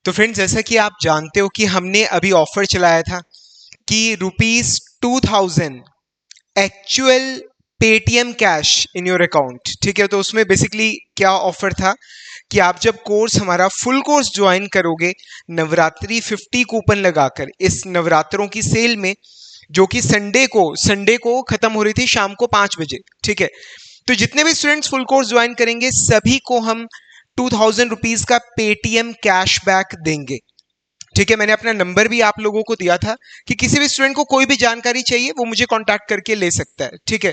तो फ्रेंड्स, जैसा कि आप जानते हो कि हमने अभी ऑफर चलाया था कि ₹2000 actual Paytm cash in your account. ठीक है, तो उसमें बेसिकली क्या ऑफर था कि आप जब कोर्स हमारा फुल कोर्स ज्वाइन करोगे नवरात्रि 50 कूपन लगाकर, इस नवरात्रों की सेल में, जो कि संडे को खत्म हो रही थी शाम को 5 बजे। ठीक है, तो जितने भी स्टूडेंट्स फुल कोर्स ज्वाइन करेंगे सभी को हम ₹2000 का पेटीएम कैशबैक देंगे। ठीक है, मैंने अपना नंबर भी आप लोगों को दिया था कि किसी भी स्टूडेंट को कोई भी जानकारी चाहिए वो मुझे कांटेक्ट करके ले सकता है। ठीक है,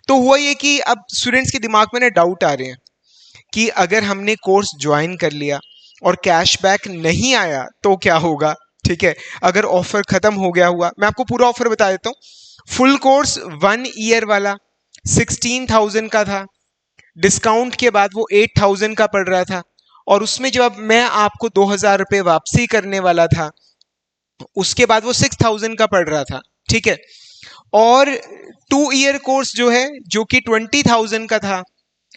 तो हुआ ये कि अब स्टूडेंट्स के दिमाग में ना डाउट आ रहे हैं कि अगर हमने कोर्स ज्वाइन कर लिया और कैशबैक नहीं आया तो क्या होगा। ठीक है, अगर ऑफर खत्म हो गया हुआ, मैं आपको पूरा ऑफर बता देता हूँ। फुल कोर्स 1 ईयर वाला 16,000 का था, डिस्काउंट के बाद वो 8,000 का पड़ रहा था, और उसमें जब मैं आपको 2,000 रुपये वापसी करने वाला था उसके बाद वो 6,000 का पड़ रहा था। ठीक है, और 2 ईयर कोर्स जो है, जो कि 20,000 का था,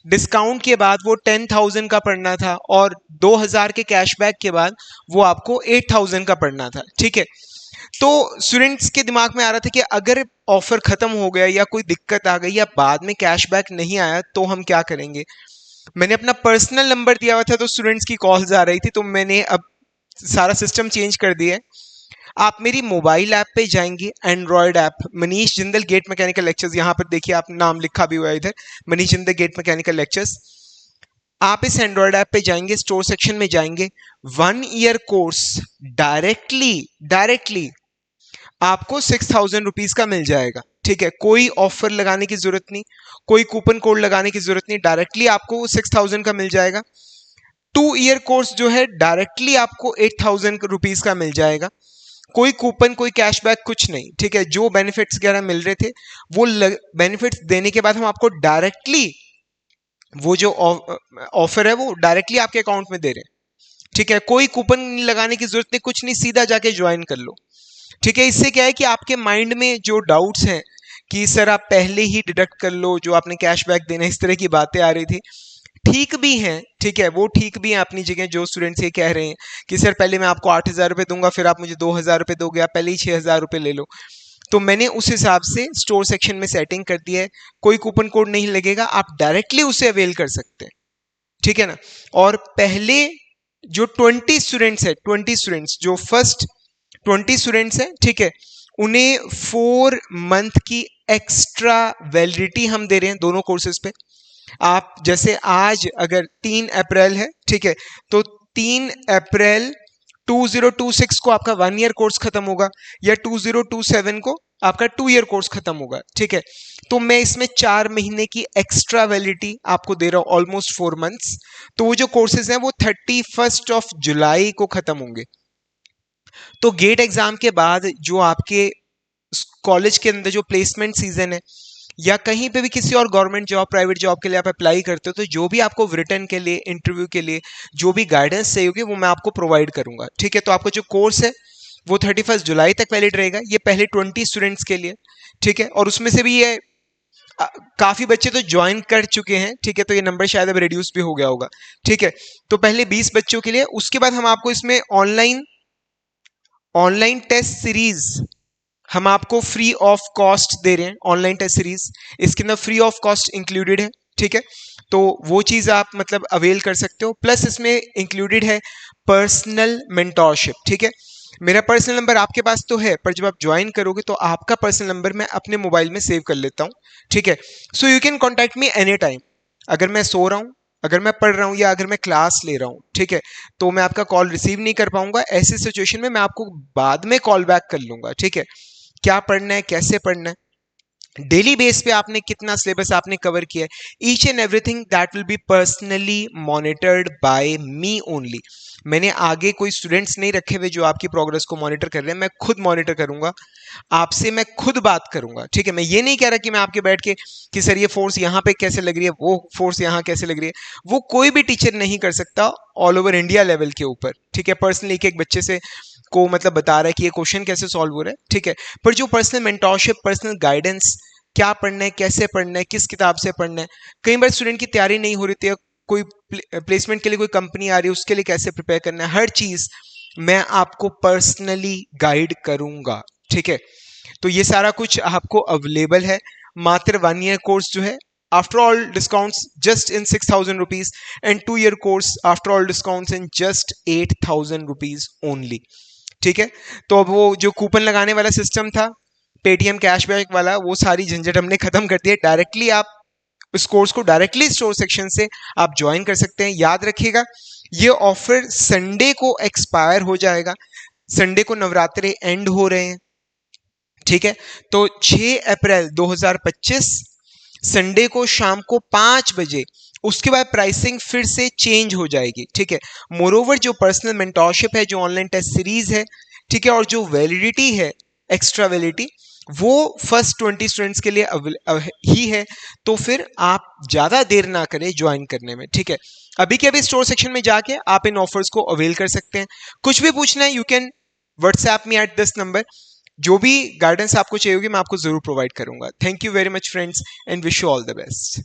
डिस्काउंट के बाद वो 10,000 का पड़ना था, और 2,000 के कैशबैक के बाद वो आपको 8,000 का पड़ना था। ठीक है, तो स्टूडेंट्स के दिमाग में आ रहा था कि अगर ऑफर खत्म हो गया या कोई दिक्कत आ गई या बाद में कैशबैक नहीं आया तो हम क्या करेंगे। मैंने अपना पर्सनल नंबर दिया हुआ था तो स्टूडेंट्स की कॉल्स आ रही थी, तो मैंने अब सारा सिस्टम चेंज कर दिया है। आप मेरी मोबाइल ऐप पे जाएंगे, Android app Manish Jindal GATE mechanical lectures, यहाँ पर देखिए आप नाम लिखा भी हुआ है इधर, Manish Jindal GATE mechanical lectures. आप इस एंड्रॉयड ऐप पे जाएंगे, स्टोर सेक्शन में जाएंगे, 1 ईयर कोर्स डायरेक्टली आपको 6,000 रुपीज का मिल जाएगा। ठीक है, कोई ऑफर लगाने की जरूरत नहीं, कोई कूपन कोड लगाने की जरूरत नहीं, डायरेक्टली आपको 6,000 का मिल जाएगा। 2 ईयर कोर्स जो है डायरेक्टली आपको 8,000 रुपीज का मिल जाएगा। कोई कूपन, कोई कैशबैक, कुछ नहीं। ठीक है, जो बेनिफिट्स वगैरह मिल रहे थे वो बेनिफिट्स देने के बाद हम आपको डायरेक्टली वो जो ऑफर है वो डायरेक्टली आपके अकाउंट में दे रहे हैं। ठीक है, कोई कूपन लगाने की जरूरत नहीं, कुछ नहीं, सीधा जाके ज्वाइन कर लो। ठीक है, इससे क्या है कि आपके माइंड में जो डाउट्स हैं कि सर आप पहले ही डिडक्ट कर लो जो आपने कैशबैक देना, इस तरह की बातें आ रही थी, ठीक भी हैं। ठीक है, वो ठीक भी है अपनी जगह। जो स्टूडेंट्स ये कह रहे हैं कि सर पहले मैं आपको 8,000 रुपये दूंगा फिर आप मुझे 2,000 रुपये दोगे, आप पहले ही 6,000 रुपये ले लो, तो मैंने उस हिसाब से स्टोर सेक्शन में सेटिंग कर दिया है। कोई कूपन कोड नहीं लगेगा, आप डायरेक्टली उसे अवेल कर सकते हैं। ठीक है ना। और पहले जो 20 स्टूडेंट्स जो फर्स्ट 20 स्टूडेंट्स हैं, ठीक है, उन्हें 4 मंथ की एक्स्ट्रा वैलिडिटी हम दे रहे हैं दोनों कोर्सेज पे। आप जैसे आज अगर 3 अप्रैल है, ठीक है, तो 3 अप्रैल 2026 को आपका 1 ईयर कोर्स खत्म होगा, या 2027 को आपका 2 ईयर कोर्स खत्म होगा। ठीक है, तो मैं इसमें 4 महीने की एक्स्ट्रा वैलिडिटी आपको दे रहा हूं, ऑलमोस्ट 4 मंथ्स। तो वो जो कोर्सेज हैं वो 31 जुलाई को खत्म होंगे। तो गेट एग्जाम के बाद जो आपके कॉलेज के अंदर जो प्लेसमेंट सीजन है, या कहीं पे भी किसी और गवर्नमेंट जॉब, प्राइवेट जॉब के लिए आप अप्लाई करते हो, तो जो भी आपको रिटर्न के लिए, इंटरव्यू के लिए जो भी गाइडेंस चाहिए होगी वो मैं आपको प्रोवाइड करूंगा। ठीक है, तो आपका जो कोर्स है वो 31 जुलाई तक वैलिड रहेगा। ये पहले 20 स्टूडेंट्स के लिए। ठीक है, और उसमें से भी ये काफी बच्चे तो ज्वाइन कर चुके हैं। ठीक है, तो ये नंबर शायद अब रिड्यूस भी हो गया होगा। ठीक है, तो पहले 20 बच्चों के लिए, उसके बाद हम आपको इसमें ऑनलाइन टेस्ट सीरीज हम आपको फ्री ऑफ कॉस्ट दे रहे हैं। ऑनलाइन टेस्ट सीरीज इसके अंदर फ्री ऑफ कॉस्ट इंक्लूडेड है। ठीक है, तो वो चीज आप मतलब अवेल कर सकते हो। प्लस इसमें इंक्लूडेड है पर्सनल मेंटोरशिप। ठीक है, मेरा पर्सनल नंबर आपके पास तो है, पर जब आप ज्वाइन करोगे तो आपका पर्सनल नंबर मैं अपने मोबाइल में सेव कर लेता हूँ। ठीक है, so you can contact me any time. अगर मैं सो रहा हूँ, अगर मैं पढ़ रहा हूँ, या अगर मैं क्लास ले रहा हूँ, ठीक है, तो मैं आपका कॉल रिसीव नहीं कर पाऊंगा। ऐसी सिचुएशन में मैं आपको बाद में कॉल बैक कर लूंगा। ठीक है, क्या पढ़ना है, कैसे पढ़ना है, डेली बेस पे आपने कितना सिलेबस आपने कवर किया है, each and everything that will be personally monitored by me only. मैंने आगे कोई स्टूडेंट्स नहीं रखे हुए जो आपकी प्रोग्रेस को मॉनिटर कर रहे हैं, मैं खुद मॉनिटर करूंगा, आपसे मैं खुद बात करूंगा। ठीक है, मैं ये नहीं कह रहा कि मैं आपके बैठ के कि सर ये फोर्स यहाँ पे कैसे लग रही है, वो फोर्स यहाँ कैसे लग रही है, वो कोई भी टीचर नहीं कर सकता ऑल ओवर इंडिया लेवल के ऊपर। ठीक है, पर्सनली एक बच्चे से को मतलब बता रहा है कि ये क्वेश्चन कैसे सॉल्व हो रहा है। ठीक है, पर जो पर्सनल मेंटोरशिप, पर्सनल गाइडेंस, क्या पढ़ना है, कैसे पढ़ना है, किस किताब से पढ़ना है, कई बार स्टूडेंट की तैयारी नहीं हो रही थी, कोई प्लेसमेंट के लिए कोई कंपनी आ रही है उसके लिए कैसे प्रिपेयर करना है, हर चीज मैं आपको पर्सनली गाइड करूंगा, ठीक है। तो ये सारा कुछ आपको अवेलेबल है मात्र 1 ईयर कोर्स जो है, after all discounts just in 6,000 rupees, and 2 year course after all discounts in just 8,000 rupees only, ठीक है। तो अब वो जो कूपन लगाने वाला सिस्टम था, पेटीएम कैशबैक वाला, वो सारी झंझट हमने खत्म कर दी है। डायरेक्टली आप इस कोर्स को डायरेक्टली स्टोर सेक्शन से आप ज्वाइन कर सकते हैं। याद रखिएगा ये ऑफर संडे को एक्सपायर हो जाएगा, संडे को नवरात्रे एंड हो रहे हैं, ठीक है। तो 6 अप्रैल 2025 संडे को शाम को 5 बजे उसके बाद प्राइसिंग फिर से चेंज हो जाएगी, ठीक है। मोरोवर जो पर्सनल मेंटोरशिप है, जो ऑनलाइन टेस्ट सीरीज है, ठीक है, और जो वैलिडिटी है, एक्स्ट्रा वैलिडिटी, वो फर्स्ट 20 स्टूडेंट्स के लिए ही है। तो फिर आप ज्यादा देर ना करें ज्वाइन करने में, ठीक है। अभी के अभी स्टोर सेक्शन में जाके आप इन ऑफर्स को अवेल कर सकते हैं। कुछ भी पूछना है, you can WhatsApp me at this number. जो भी गाइडेंस आपको चाहिए होगी मैं आपको जरूर प्रोवाइड करूंगा। Thank you very much friends, and wish you all the best.